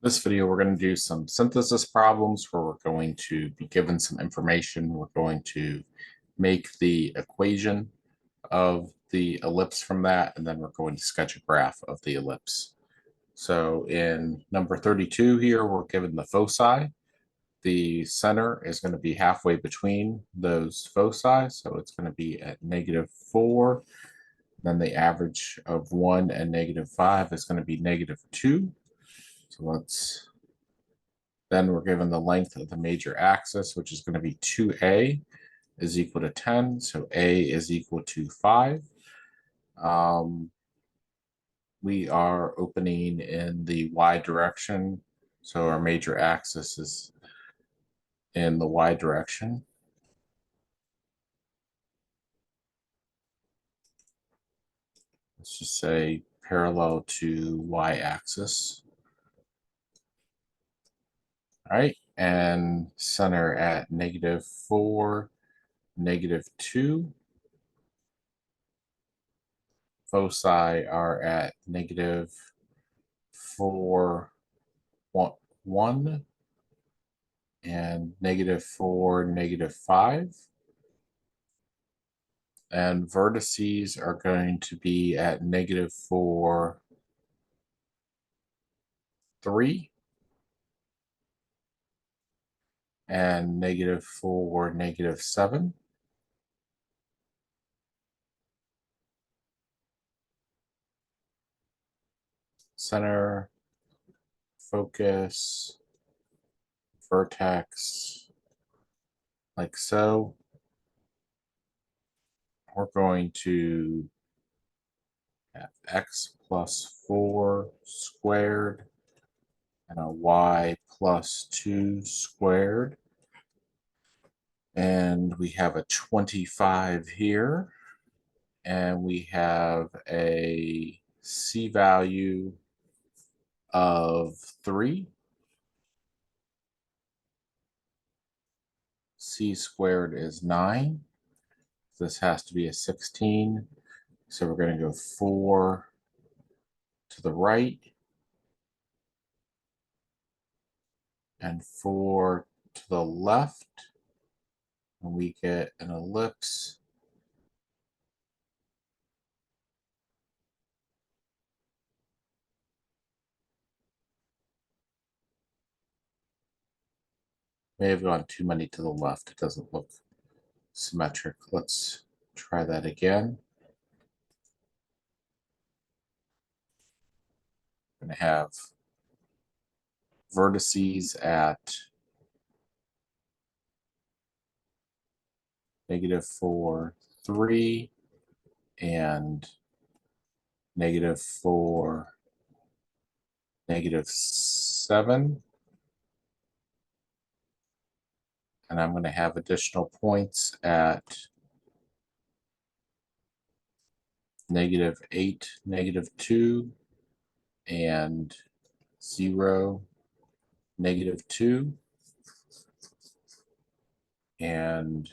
This video, we're going to do some synthesis problems where we're going to be given some information. We're going to make the equation of the ellipse from that, and then we're going to sketch a graph of the ellipse. So in number 32 here, we're given the foci. The center is going to be halfway between those foci, so it's going to be at -4. Then the average of 1 and -5 is going to be -2. So then we're given the length of the major axis, which is going to be 2a is equal to 10. So a is equal to 5. We are opening in the y direction. So our major axis is in the y direction. Let's just say parallel to y-axis. All right, and center at -4, -2. Foci are at -4, 1, and -4, -5. And vertices are going to be at -4, 3, and -4, -7. Center, focus, vertex, like so. We're going to have x plus 4 squared and a y plus 2 squared. And we have a 25 here. And we have a c value of 3. C squared is 9. This has to be a 16. So we're going to go 4 to the right and 4 to the left. And we get an ellipse may have gone too many to the left. It doesn't look symmetric. Let's try that again. I'm going to have vertices at -4, 3, and -4, -7. And I'm going to have additional points at -8, -2, and 0, -2. And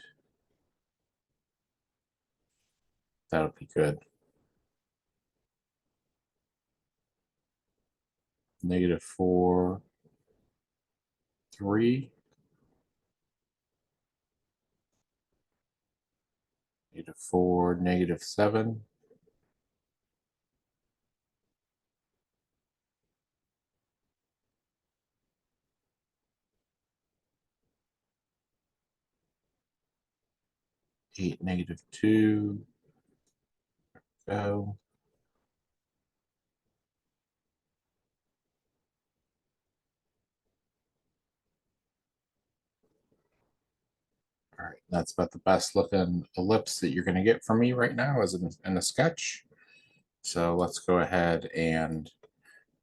that'll be good. -4, 3. -4, -7. -8, -2. Go. All right, that's about the best looking ellipse that you're going to get from me right now as in a sketch. So let's go ahead and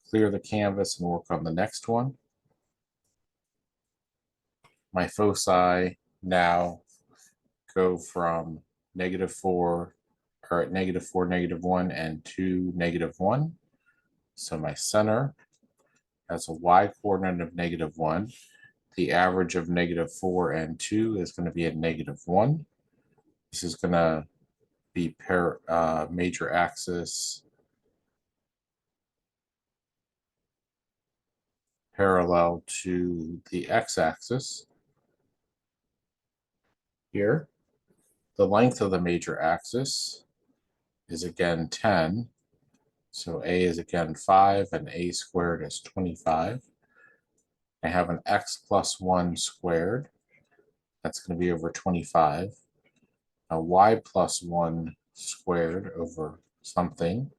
clear the canvas and work on the next one. My foci now go from -4, or at -4, -1, and 2, -1. So my center has a y coordinate of -1. The average of -4 and 2 is going to be at -1. This is going to be major axis parallel to the x-axis here. The length of the major axis is again 10. So a is again 5 and a squared is 25. I have an x plus 1 squared. That's going to be over 25. A y plus 1 squared over something.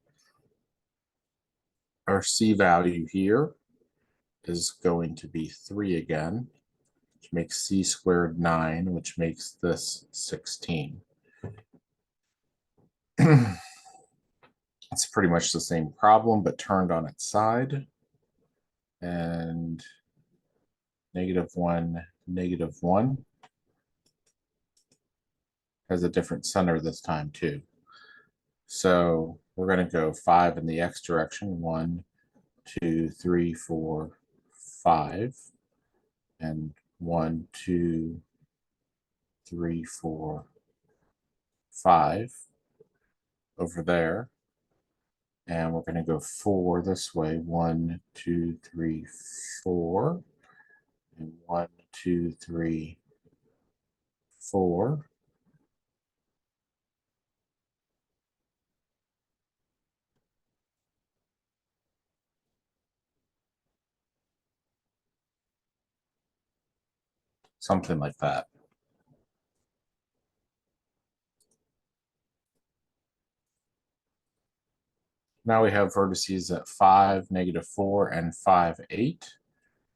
Our c value here is going to be 3 again, which makes c squared 9, which makes this 16. It's pretty much the same problem, but turned on its side. And -1, -1 has a different center this time too. So we're going to go 5 in the x direction. 1, 2, 3, 4, 5. And 1, 2, 3, 4, 5 over there. And we're going to go 4 this way. 1, 2, 3, 4. And 1, 2, 3, 4. Something like that. Now we have vertices at 5, -4, and 5, 8.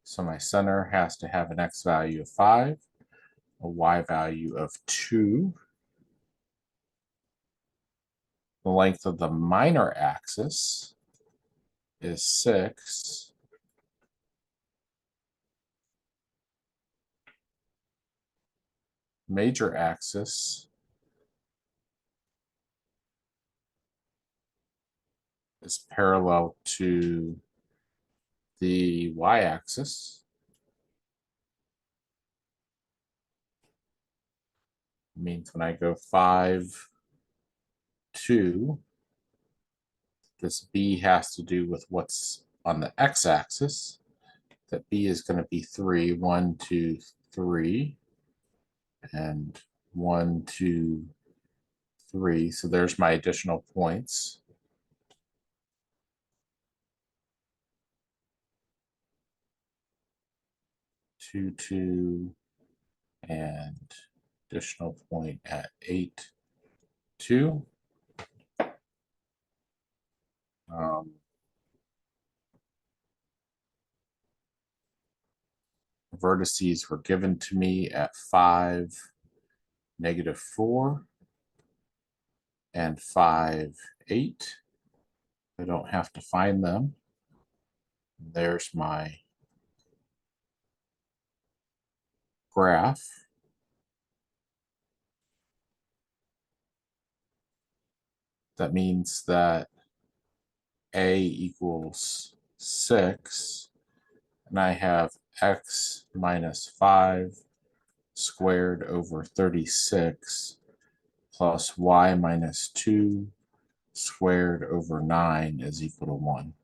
So my center has to have an x value of 5, a y value of 2. The length of the minor axis is 6. Major axis is parallel to the y-axis. Means when I go 5, 2, this b has to do with what's on the x-axis. That b is going to be 3, 1, 2, 3, and 1, 2, 3. So there's my additional points. 2, 2, and additional point at 8, 2. Vertices were given to me at 5, -4, and 5, 8. I don't have to find them. There's my graph. That means that a equals 6, and I have x minus 5 squared over 36 plus y minus 2 squared over 9 is equal to 1.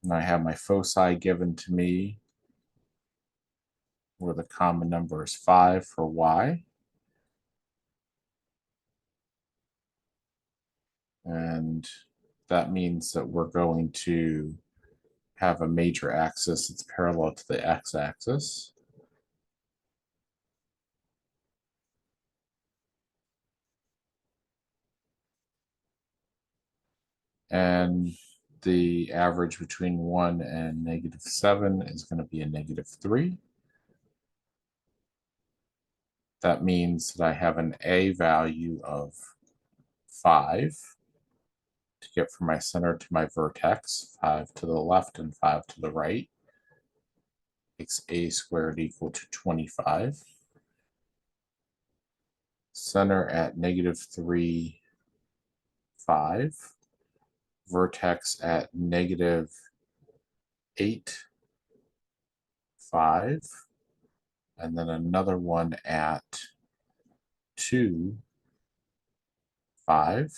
And I have my foci given to me where the common number is 5 for y. And that means that we're going to have a major axis that's parallel to the x-axis. And the average between 1 and -7 is going to be a -3. That means that I have an a value of 5 to get from my center to my vertex, 5 to the left and 5 to the right. Makes a squared equal to 25. Center at -3, 5. Vertex at -8, 5. and then another one at 2, 5.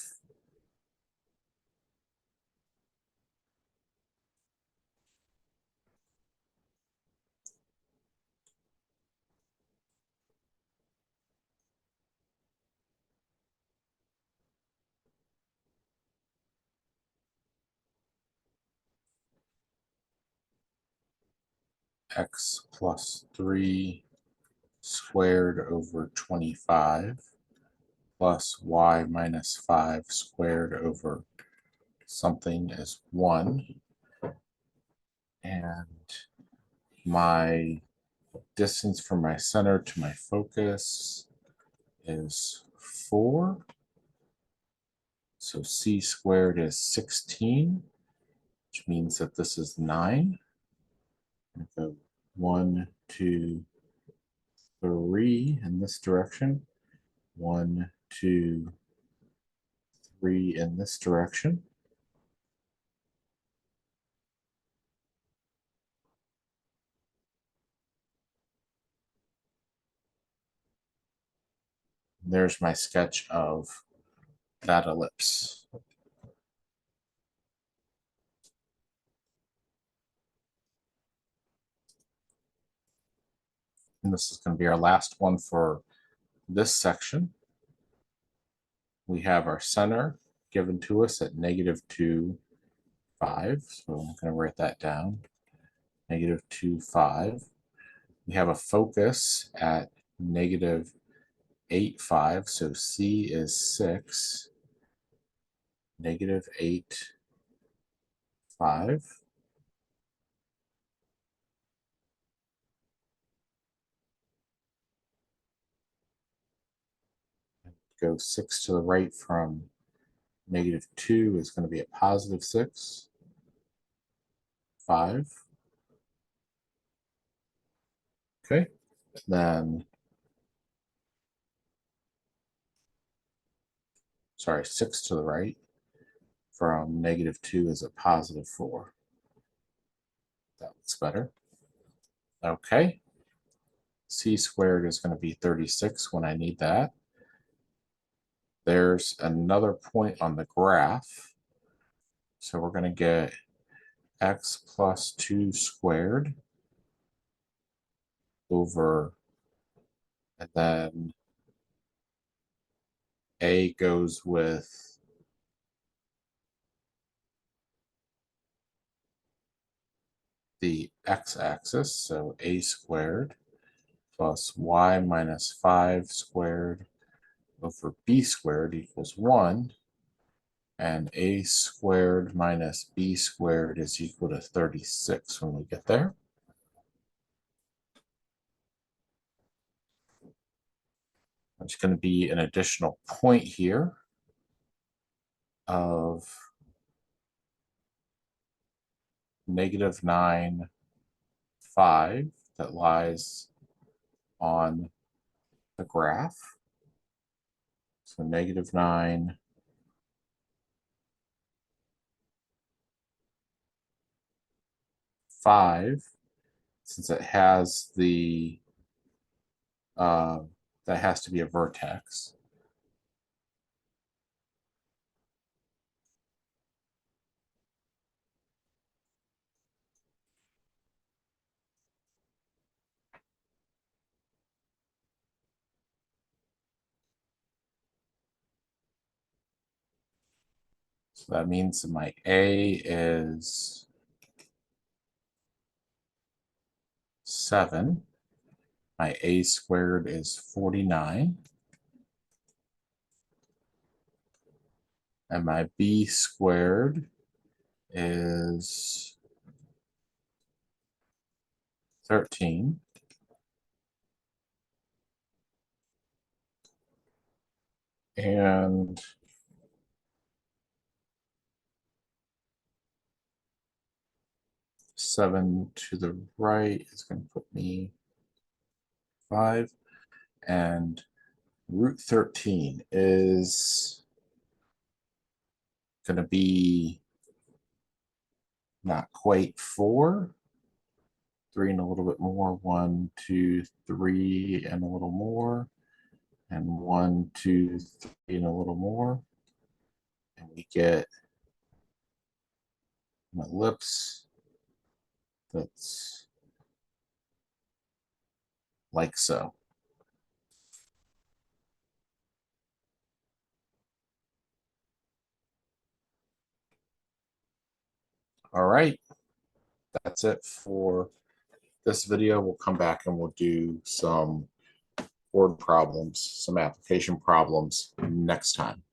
X plus 3 squared over 25 plus y minus 5 squared over something is 1. And my distance from my center to my focus is 4. So c squared is 16, which means that this is 9. And go 1, 2, 3 in this direction. 1, 2, 3 in this direction. There's my sketch of that ellipse. And this is going to be our last one for this section. We have our center given to us at -2, 5. So I'm going to write that down. -2, 5. We have a focus at -8, 5. So C is 6. -8, 5. Go 6 to the right from -2 is going to be a +6. 5. Okay. Then, sorry, 6 to the right from -2 is a +4. That looks better. Okay. C squared is going to be 36 when I need that. There's another point on the graph. So we're going to get x plus 2 squared over, and then a goes with the x-axis, so a squared plus y minus 5 squared over b squared equals 1. And a squared minus b squared is equal to 36 when we get there. There's going to be an additional point here of -9, 5 that lies on the graph. So -9, 5, since it has the, that has to be a vertex. So that means that my A is 7. My A squared is 49. And my B squared is 13. And seven to the right is going to put me 5. And root 13 is going to be not quite 4. 3 and a little bit more. 1, 2, 3 and a little more. And 1, 2, 3 and a little more. And we get an ellipse that's like so. All right, that's it for this video. We'll come back and we'll do some word problems, some application problems next time.